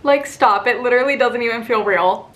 Like, stop, it literally doesn't even feel real.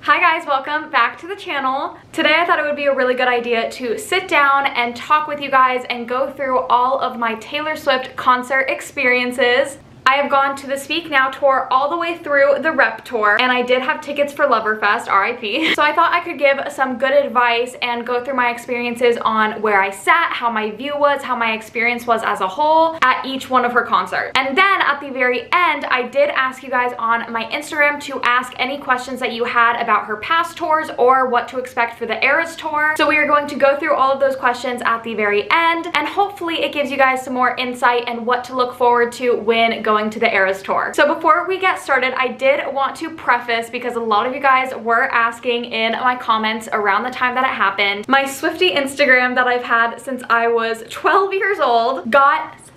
Hi guys, welcome back to the channel. Today I thought it would be a really good idea to sit down and talk with you guys and go through all of my Taylor Swift concert experiences. I have gone to the Speak Now tour all the way through the Rep tour, and I did have tickets for Loverfest, RIP. So I thought I could give some good advice and go through my experiences on where I sat, how my view was, how my experience was as a whole at each one of her concerts. And then at the very end, I did ask you guys on my Instagram to ask any questions that you had about her past tours or what to expect for the Eras tour. So we are going to go through all of those questions at the very end, and hopefully it gives you guys some more insight and what to look forward to when going to the Eras tour. So before we get started, I did want to preface, because a lot of you guys were asking in my comments around the time that it happened, my Swiftie Instagram that I've had since I was 12 years old got suspended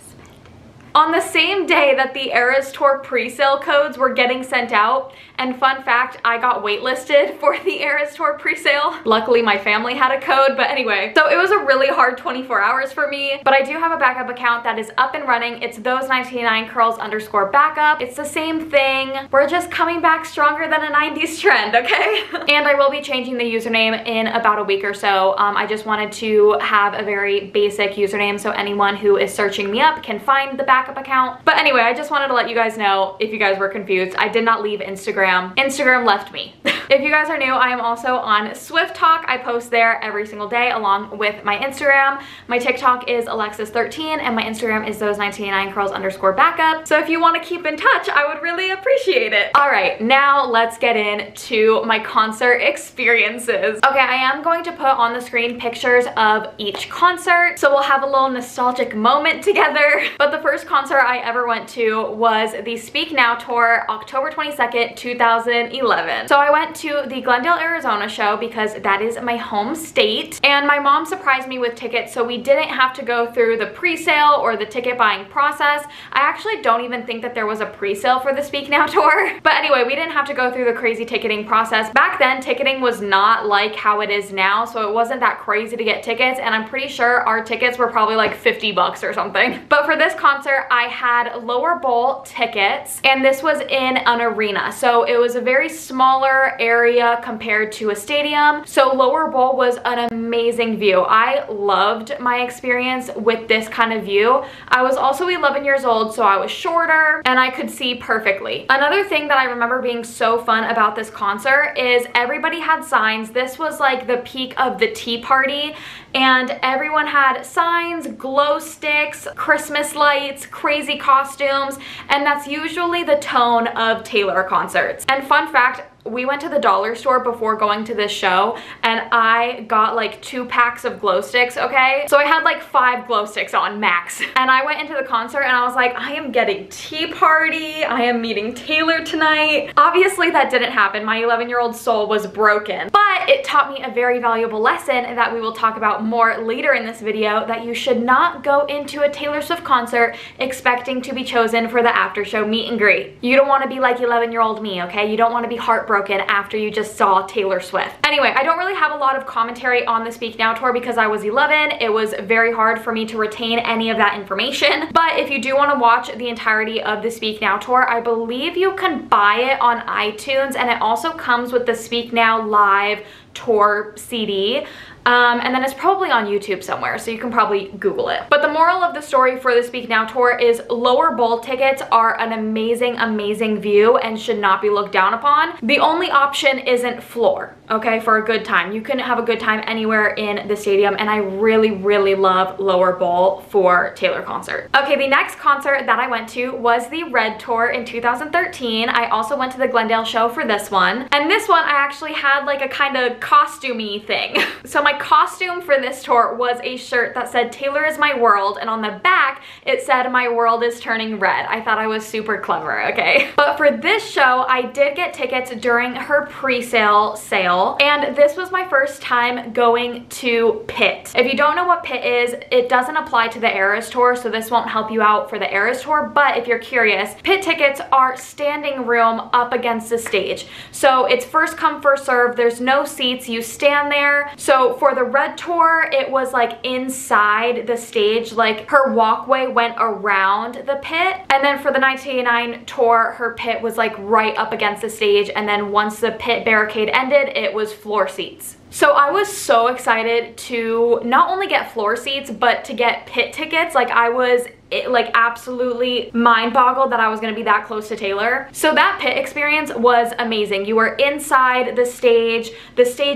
on the same day that the Eras tour pre-sale codes were getting sent out. And fun fact, I got waitlisted for the Eras tour pre-sale. Luckily my family had a code, but anyway. So it was a really hard 24 hours for me, but I do have a backup account that is up and running. It's those99curls_backup. It's the same thing. We're just coming back stronger than a 90s trend, okay? And I will be changing the username in about a week or so. I just wanted to have a very basic username so anyone who is searching me up can find the backup account. But anyway, I just wanted to let you guys know, if you guys were confused, I did not leave Instagram. Instagram left me. If you guys are new, I am also on Swift Talk. I post there every single day along with my Instagram. My TikTok is Alexis13 and my Instagram is those99curls_backup. So if you want to keep in touch, I would really appreciate it. All right, now let's get into my concert experiences. Okay, I am going to put on the screen pictures of each concert, so we'll have a little nostalgic moment together. But the first concert I ever went to was the Speak Now tour, October 22nd, 2011. So I went to the Glendale, Arizona show because that is my home state, and my mom surprised me with tickets, so we didn't have to go through the pre-sale or the ticket buying process. I actually don't even think that there was a pre-sale for the Speak Now tour. But anyway, we didn't have to go through the crazy ticketing process. Back then, ticketing was not like how it is now, so it wasn't that crazy to get tickets, and I'm pretty sure our tickets were probably like 50 bucks or something. But for this concert, I had lower bowl tickets, and this was in an arena. So it was a very smaller area compared to a stadium. So lower bowl was an amazing view. I loved my experience with this kind of view. I was also 11 years old, so I was shorter and I could see perfectly. Another thing that I remember being so fun about this concert is everybody had signs. This was like the peak of the Tea Party, and everyone had signs, glow sticks, Christmas lights, crazy costumes, and that's usually the tone of Taylor concerts. And fun fact, we went to the dollar store before going to this show, and I got like 2 packs of glow sticks, okay? So I had like 5 glow sticks on max. And I went into the concert and I was like, I am getting Tea Party, I am meeting Taylor tonight. Obviously that didn't happen. My 11-year-old soul was broken. But it taught me a very valuable lesson that we will talk about more later in this video, that you should not go into a Taylor Swift concert expecting to be chosen for the after show meet and greet. You don't want to be like 11-year-old me, okay? You don't want to be heartbroken after you just saw Taylor Swift. Anyway, I don't really have a lot of commentary on the Speak Now tour because I was 11. It was very hard for me to retain any of that information. But if you do want to watch the entirety of the Speak Now tour, I believe you can buy it on iTunes, and it also comes with the Speak Now Live tour CD. And then it's probably on YouTube somewhere, so you can probably Google it. But the moral of the story for the Speak Now tour is lower bowl tickets are an amazing, amazing view and should not be looked down upon. The only option isn't floor, okay, for a good time. You can have a good time anywhere in the stadium, and I really, really love lower bowl for Taylor concert. Okay, the next concert that I went to was the Red tour in 2013. I also went to the Glendale show for this one. And this one, I actually had like a kind of costumey thing. So my costume for this tour was a shirt that said Taylor is my world, and on the back it said my world is turning red. I thought I was super clever, okay? But for this show, I did get tickets during her pre-sale sale, and this was my first time going to Pit. If you don't know what Pit is, it doesn't apply to the Eras tour, so this won't help you out for the Eras tour, but if you're curious, Pit tickets are standing room up against the stage. So it's first come, first serve. There's no seats, you stand there. So For the Red tour, it was like inside the stage, like her walkway went around the pit. And then for the 1989 tour, her pit was like right up against the stage, and then once the pit barricade ended, it was floor seats. So I was so excited to not only get floor seats, but to get pit tickets. Like I was like absolutely mind boggled that I was gonna be that close to Taylor. So that pit experience was amazing. You were inside the stage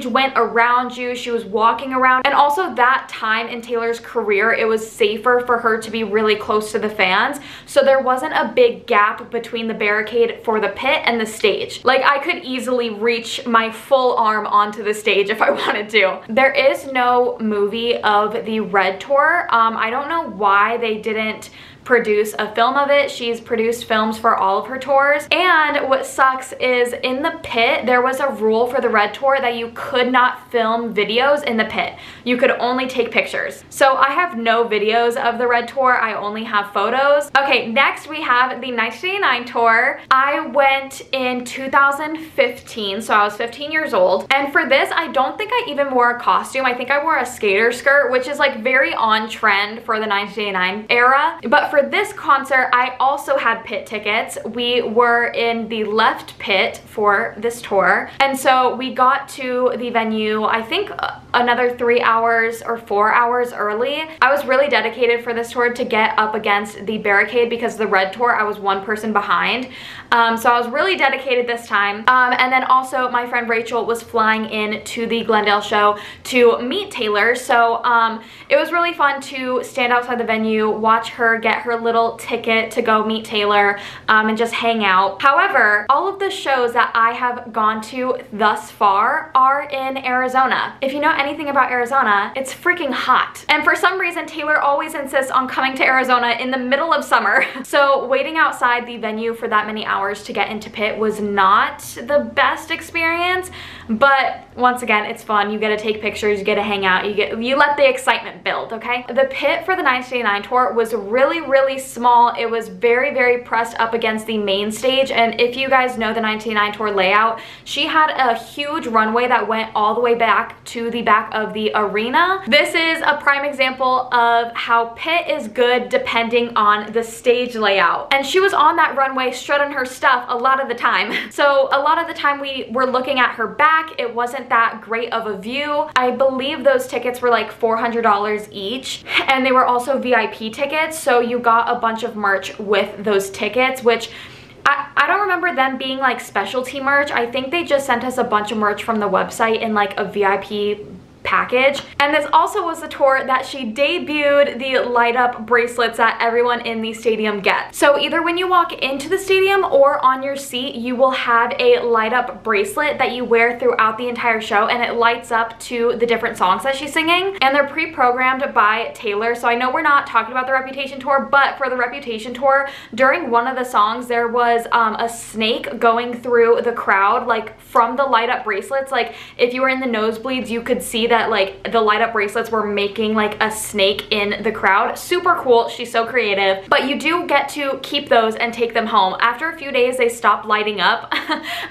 went around you, she was walking around, and also that time in Taylor's career, it was safer for her to be really close to the fans, so there wasn't a big gap between the barricade for the pit and the stage. Like I could easily reach my full arm onto the stage if I wanted to. There is no movie of the Red tour. I don't know why they didn't produce a film of it. She's produced films for all of her tours. And what sucks is in the pit, there was a rule for the Red tour that you could not film videos in the pit. You could only take pictures. So I have no videos of the Red tour. I only have photos. Okay, next we have the 1989 tour. I went in 2015, so I was 15 years old. And for this, I don't think I even wore a costume. I think I wore a skater skirt, which is like very on trend for the 1989 era. But for this concert, I also had pit tickets. We were in the left pit for this tour. And so we got to the venue, I think another 3 hours or 4 hours early. I was really dedicated for this tour to get up against the barricade because the Red tour, I was one person behind. So I was really dedicated this time. And then also my friend Rachel was flying in to the Glendale show to meet Taylor. So it was really fun to stand outside the venue, watch her get her little ticket to go meet Taylor and just hang out. However, all of the shows that I have gone to thus far are in Arizona. If you know anything about Arizona, it's freaking hot. And for some reason, Taylor always insists on coming to Arizona in the middle of summer. So waiting outside the venue for that many hours to get into pit was not the best experience, but once again, it's fun. You get to take pictures, you get to hang out, you let the excitement build, okay? The pit for the 1989 tour was really small. It was very pressed up against the main stage, and if you guys know the 1989 tour layout, she had a huge runway that went all the way back to the back of the arena. This is a prime example of how pit is good depending on the stage layout. And she was on that runway strutting her stuff a lot of the time. So a lot of the time we were looking at her back. It wasn't that great of a view. I believe those tickets were like $400 each, and they were also VIP tickets, so you got a bunch of merch with those tickets, which I don't remember them being like specialty merch. I think they just sent us a bunch of merch from the website in like a VIP package. And this also was the tour that she debuted the light up bracelets that everyone in the stadium gets. So either when you walk into the stadium or on your seat, you will have a light up bracelet that you wear throughout the entire show, and it lights up to the different songs that she's singing, and they're pre-programmed by Taylor. So I know we're not talking about the Reputation tour, but for the Reputation tour, during one of the songs, there was a snake going through the crowd, like from the light up bracelets. Like if you were in the nosebleeds, you could see that like the light up bracelets were making like a snake in the crowd. Super cool. She's so creative. But you do get to keep those and take them home. After a few days, they stopped lighting up,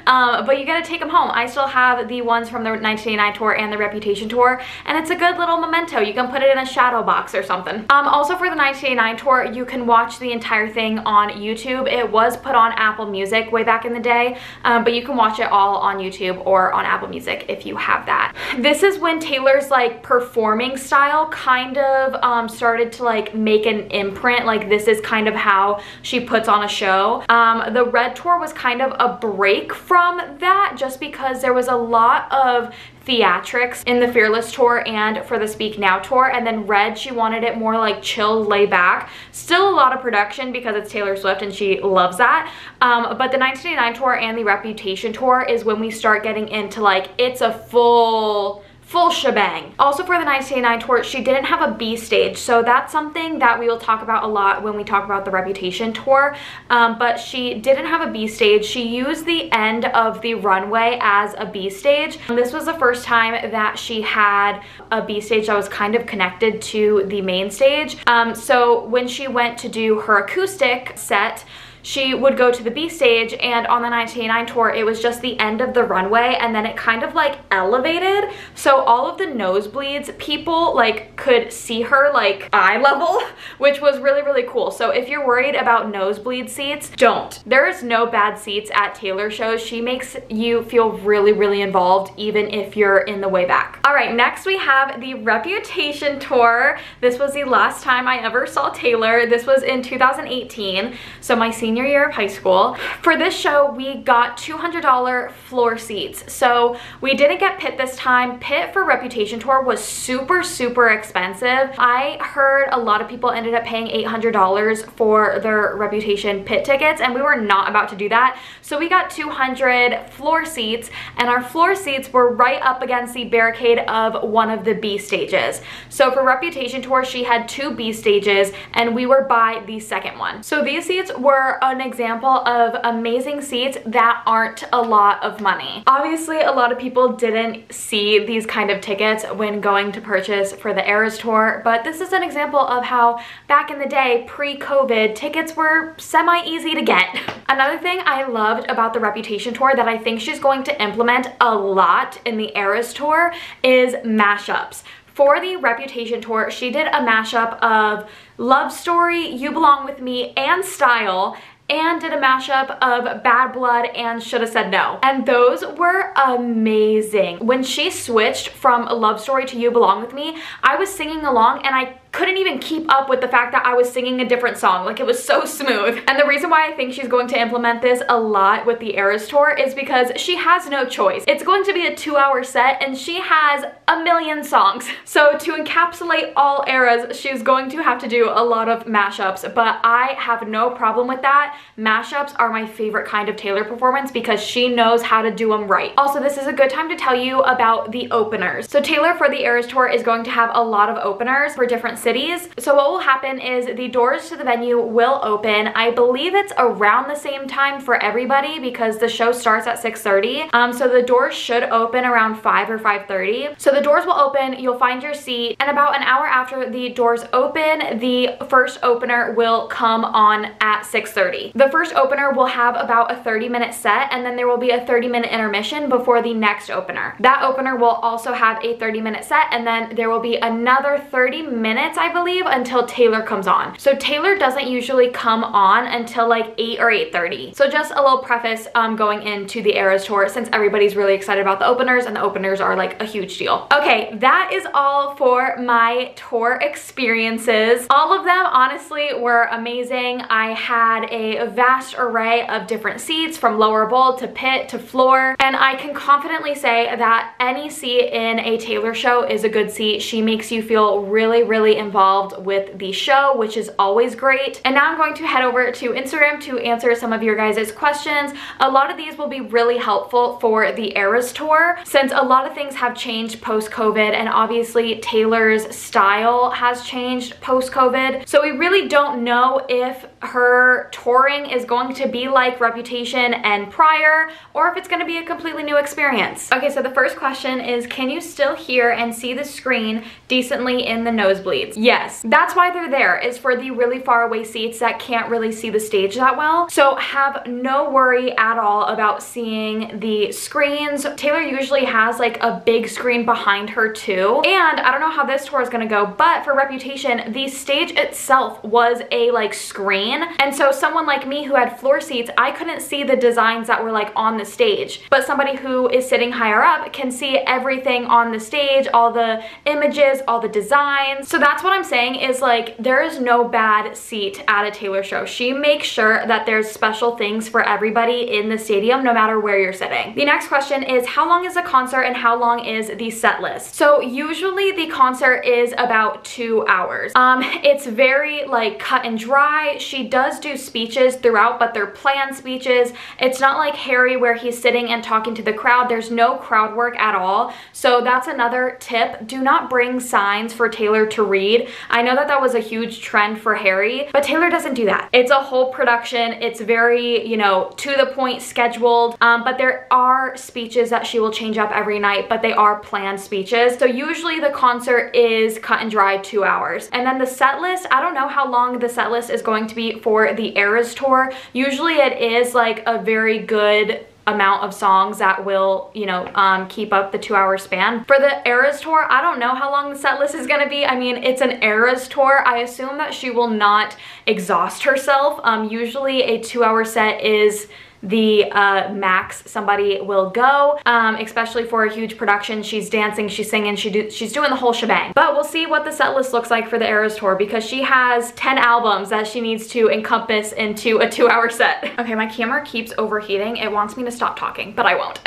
but you get to take them home. I still have the ones from the 1989 tour and the Reputation tour, and it's a good little memento. You can put it in a shadow box or something. Also for the 1989 tour, you can watch the entire thing on YouTube. It was put on Apple Music way back in the day, but you can watch it all on YouTube or on Apple Music if you have that. This is when Taylor's like performing style kind of started to like make an imprint. Like this is kind of how she puts on a show. The Red tour was kind of a break from that, just because there was a lot of theatrics in the Fearless tour and for the Speak Now tour, and then Red, she wanted it more like chill, lay back. Still a lot of production because it's Taylor Swift and she loves that, but the 1989 tour and the Reputation tour is when we start getting into like, it's a full shebang. Also for the 1989 tour, she didn't have a B stage, so that's something that we will talk about a lot when we talk about the Reputation tour, but she didn't have a B stage. She used the end of the runway as a B stage. This was the first time that she had a B stage that was kind of connected to the main stage. So when she went to do her acoustic set, she would go to the B stage, and on the 1989 tour, it was just the end of the runway, and then it kind of like elevated. So all of the nosebleeds, people like could see her like eye level, which was really, really cool. So if you're worried about nosebleed seats, don't. There's no bad seats at Taylor shows. She makes you feel really, really involved, even if you're in the way back. All right, next we have the Reputation tour. This was the last time I ever saw Taylor. This was in 2018, so my senior year of high school. For this show, we got $200 floor seats. So we didn't get pit this time. Pit for Reputation tour was super, super expensive. I heard a lot of people ended up paying $800 for their Reputation pit tickets, and we were not about to do that. So we got 200 floor seats, and our floor seats were right up against the barricade of one of the B stages. So for Reputation tour, she had 2 B stages, and we were by the second one. So these seats were an example of amazing seats that aren't a lot of money. Obviously, a lot of people didn't see these kind of tickets when going to purchase for the Eras tour, but this is an example of how back in the day, pre-COVID, tickets were semi-easy to get. Another thing I loved about the Reputation tour that I think she's going to implement a lot in the Eras tour is mashups. For the Reputation tour, she did a mashup of Love Story, You Belong With Me, and Style, and did a mashup of Bad Blood and Shoulda Said No. And those were amazing. When she switched from Love Story to You Belong With Me, I was singing along and I couldn't even keep up with the fact that I was singing a different song. Like, it was so smooth. And the reason why I think she's going to implement this a lot with the Eras tour is because she has no choice. It's going to be a 2-hour set and she has a million songs. So to encapsulate all eras, she's going to have to do a lot of mashups, but I have no problem with that. Mashups are my favorite kind of Taylor performance because she knows how to do them right. Also, this is a good time to tell you about the openers. So Taylor for the Eras tour is going to have a lot of openers for different cities. So what will happen is the doors to the venue will open. I believe it's around the same time for everybody because the show starts at 6:30. So the doors should open around 5 or 5:30. So the doors will open, you'll find your seat, and about an hour after the doors open, the first opener will come on at 6:30. The first opener will have about a 30-minute set, and then there will be a 30-minute intermission before the next opener. That opener will also have a 30-minute set, and then there will be another 30 minutes, I believe, until Taylor comes on. So Taylor doesn't usually come on until like 8 or 8:30. So just a little preface going into the Eras tour, since everybody's really excited about the openers, and the openers are like a huge deal. Okay, that is all for my tour experiences. All of them honestly were amazing. I had a vast array of different seats, from lower bowl to pit to floor, and I can confidently say that any seat in a Taylor show is a good seat. She makes you feel really, really involved with the show, which is always great. And now I'm going to head over to Instagram to answer some of your guys' questions. A lot of these will be really helpful for the Eras tour, since a lot of things have changed post-COVID, and obviously Taylor's style has changed post-COVID. So we really don't know if her touring is going to be like Reputation and prior, or if it's going to be a completely new experience. Okay, so the first question is, can you still hear and see the screen decently in the nosebleeds? Yes, that's why they're there, is for the really far away seats that can't really see the stage that well. So have no worry at all about seeing the screens. Taylor usually has like a big screen behind her too. And I don't know how this tour is gonna go, but for Reputation, the stage itself was a like screen. And so someone like me who had floor seats, I couldn't see the designs that were like on the stage. But somebody who is sitting higher up can see everything on the stage, all the images, all the designs. So that's what I'm saying, is like, there is no bad seat at a Taylor show. She makes sure that there's special things for everybody in the stadium, no matter where you're sitting. The next question is, how long is the concert and how long is the set list? So usually the concert is about 2 hours. It's very like cut and dry. She does do speeches throughout, but they're planned speeches. It's not like Harry where he's sitting and talking to the crowd. There's no crowd work at all. So that's another tip. Do not bring signs for Taylor to read. I know that that was a huge trend for Harry, but Taylor doesn't do that. It's a whole production. It's very, you know, to the point, scheduled, but there are speeches that she will change up every night, but they are planned speeches. So usually the concert is cut and dry 2 hours. And then the set list, I don't know how long the set list is going to be be for the Eras Tour. Usually it is like a very good amount of songs that will, you know, keep up the 2-hour span. For the Eras Tour, I don't know how long the set list is gonna be. I mean, it's an Eras Tour. I assume that she will not exhaust herself. Usually a 2-hour set is the max somebody will go, especially for a huge production. She's dancing, she's singing, she's doing the whole shebang. But we'll see what the set list looks like for the Eras Tour, because she has 10 albums that she needs to encompass into a 2-hour set. Okay, my camera keeps overheating. It wants me to stop talking, but I won't.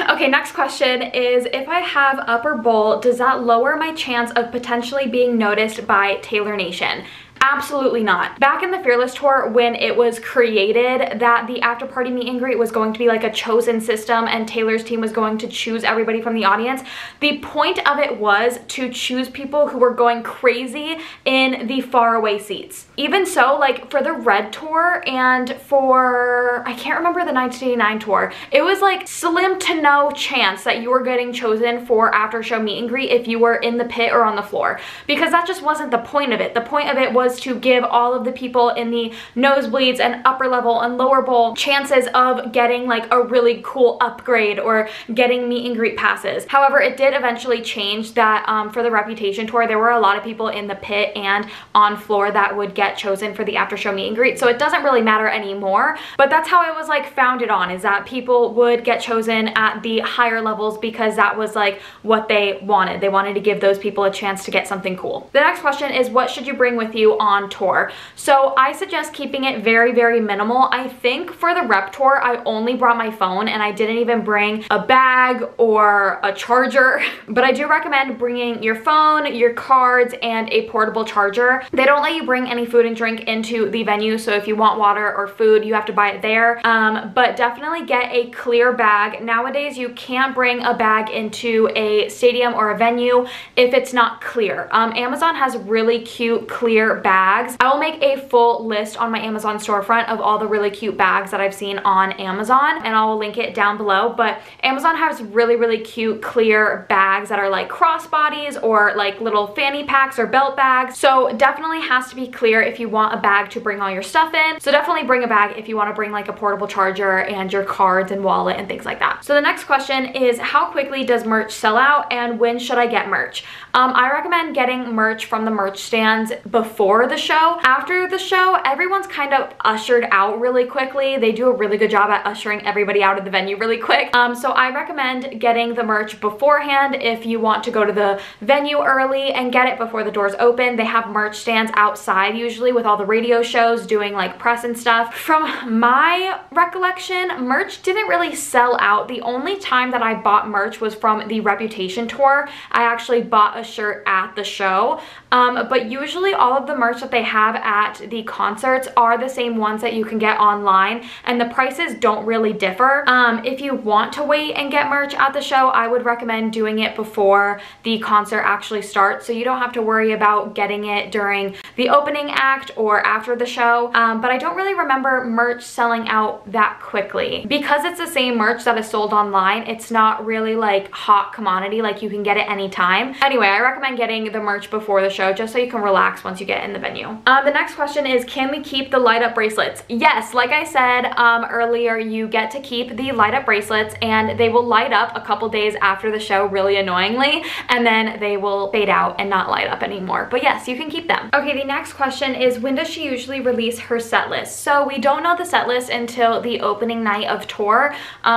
Okay, next question is, if I have upper bowl, does that lower my chance of potentially being noticed by Taylor Nation? Absolutely not. Back in the Fearless Tour, when it was created that the after party meet and greet was going to be like a chosen system and Taylor's team was going to choose everybody from the audience, the point of it was to choose people who were going crazy in the faraway seats. Even so, like for the Red Tour and for, I can't remember the 1989 tour, it was like slim to no chance that you were getting chosen for after show meet and greet if you were in the pit or on the floor, because that just wasn't the point of it. The point of it was to give all of the people in the nosebleeds and upper level and lower bowl chances of getting like a really cool upgrade or getting meet and greet passes. However, it did eventually change that for the Reputation Tour, there were a lot of people in the pit and on floor that would get chosen for the after show meet and greet. So it doesn't really matter anymore, but that's how it was like founded on, is that people would get chosen at the higher levels because that was like what they wanted. They wanted to give those people a chance to get something cool. The next question is, what should you bring with you on tour? So I suggest keeping it very, very minimal. I think for the Rep Tour, I only brought my phone and I didn't even bring a bag or a charger, but I do recommend bringing your phone, your cards, and a portable charger. They don't let you bring any food and drink into the venue, so if you want water or food, you have to buy it there, but definitely get a clear bag. Nowadays, you can't bring a bag into a stadium or a venue if it's not clear. Amazon has really cute, clear bags. I will make a full list on my Amazon storefront of all the really cute bags that I've seen on Amazon, and I'll link it down below. But Amazon has really, really cute clear bags that are like crossbodies or like little fanny packs or belt bags. So definitely has to be clear if you want a bag to bring all your stuff in. So definitely bring a bag if you want to bring like a portable charger and your cards and wallet and things like that. So the next question is, how quickly does merch sell out and when should I get merch? I recommend getting merch from the merch stands before the show. After the show, everyone's kind of ushered out really quickly. They do a really good job at ushering everybody out of the venue really quick. So I recommend getting the merch beforehand if you want to go to the venue early and get it before the doors open. They have merch stands outside usually with all the radio shows doing like press and stuff. From my recollection, merch didn't really sell out. The only time that I bought merch was from the Reputation Tour. I actually bought a shirt at the show, but usually all of the merch that they have at the concerts are the same ones that you can get online, and the prices don't really differ. If you want to wait and get merch at the show, I would recommend doing it before the concert actually starts, so you don't have to worry about getting it during the opening act or after the show. But I don't really remember merch selling out that quickly. Because it's the same merch that is sold online, it's not really like hot commodity, like you can get it anytime. Anyway, I recommend getting the merch before the show just so you can relax once you get in the venue. The next question is, can we keep the light up bracelets? Yes, like I said earlier, you get to keep the light up bracelets and they will light up a couple days after the show really annoyingly, and then they will fade out and not light up anymore. But yes, you can keep them. Okay, the next question is, when does she usually release her set list? So we don't know the set list until the opening night of tour.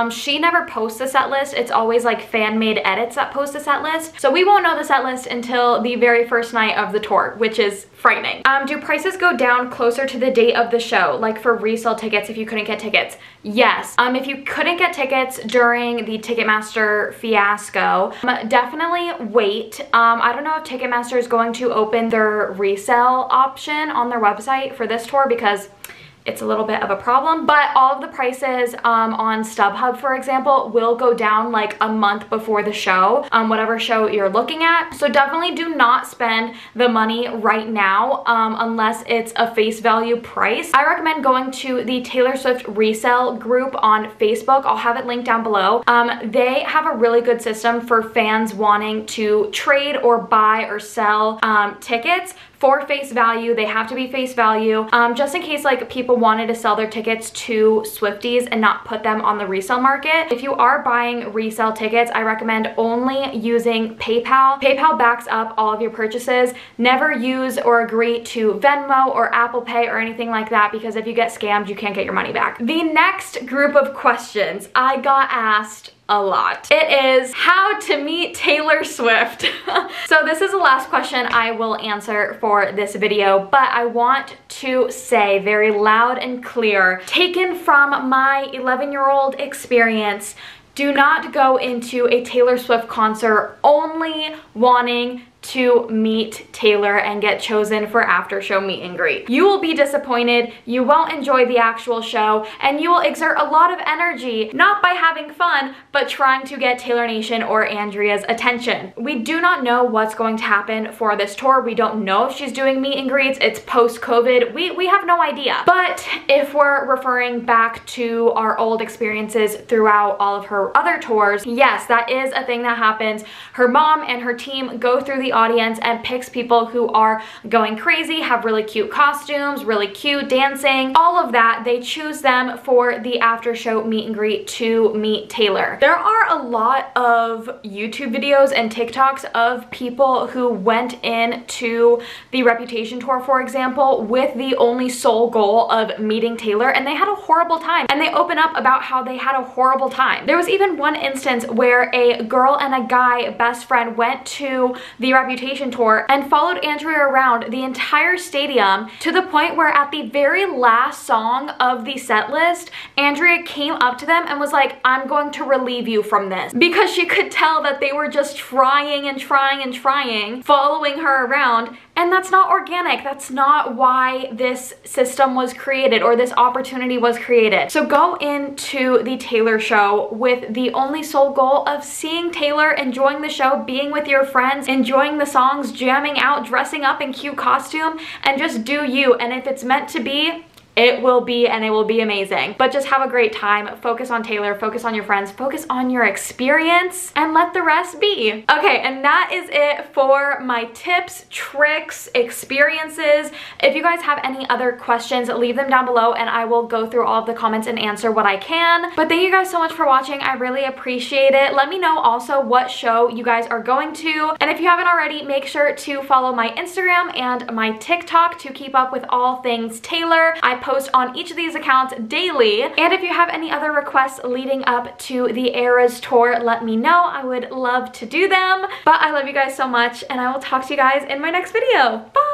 She never posts the set list. It's always like fan-made edits that post the set list. So we won't know the set list until the very first night of the tour, which is frightening. Do prices go down closer to the date of the show, like for resale tickets if you couldn't get tickets? Yes. If you couldn't get tickets during the Ticketmaster fiasco, definitely wait. I don't know if Ticketmaster is going to open their resale option on their website for this tour because it's a little bit of a problem, but all of the prices on StubHub, for example, will go down like a month before the show, whatever show you're looking at. So definitely do not spend the money right now unless it's a face value price. I recommend going to the Taylor Swift resale group on Facebook. I'll have it linked down below. They have a really good system for fans wanting to trade or buy or sell tickets for face value. They have to be face value, just in case like people wanted to sell their tickets to Swifties and not put them on the resale market. If you are buying resale tickets, I recommend only using PayPal. PayPal backs up all of your purchases. Never use or agree to Venmo or Apple Pay or anything like that, because if you get scammed, you can't get your money back. The next group of questions I got asked a lot. It is how to meet Taylor Swift. So this is the last question I will answer for this video, but I want to say very loud and clear, taken from my 11-year-old experience, do not go into a Taylor Swift concert only wanting to meet Taylor and get chosen for after show meet and greet. You will be disappointed, you won't enjoy the actual show, and you will exert a lot of energy, not by having fun, but trying to get Taylor Nation or Andrea's attention. We do not know what's going to happen for this tour. We don't know if she's doing meet and greets. It's post-COVID. We have no idea. But if we're referring back to our old experiences throughout all of her other tours, yes, that is a thing that happens. Her mom and her team go through the audience and picks people who are going crazy, have really cute costumes, really cute dancing, all of that. They choose them for the after show meet and greet to meet Taylor. There are a lot of YouTube videos and TikToks of people who went into the Reputation tour, for example, with the only sole goal of meeting Taylor, and they had a horrible time, and they open up about how they had a horrible time. There was even one instance where a girl and a guy best friend went to the Reputation tour and followed Andrea around the entire stadium, to the point where at the very last song of the set list, Andrea came up to them and was like, I'm going to relieve you from this, because she could tell that they were just trying and trying and trying, following her around. And that's not organic. That's not why this system was created or this opportunity was created. So go into the Taylor show with the only sole goal of seeing Taylor, enjoying the show, being with your friends, enjoying the songs, jamming out, dressing up in cute costume, and just do you. And if it's meant to be, it will be, and it will be amazing. But just have a great time. Focus on Taylor, focus on your friends, focus on your experience, and let the rest be. Okay, and that is it for my tips, tricks, experiences. If you guys have any other questions, leave them down below and I will go through all of the comments and answer what I can. But thank you guys so much for watching. I really appreciate it. Let me know also what show you guys are going to. And if you haven't already, make sure to follow my Instagram and my TikTok to keep up with all things Taylor. I post on each of these accounts daily. And if you have any other requests leading up to the Eras tour, let me know. I would love to do them. But I love you guys so much, and I will talk to you guys in my next video. Bye!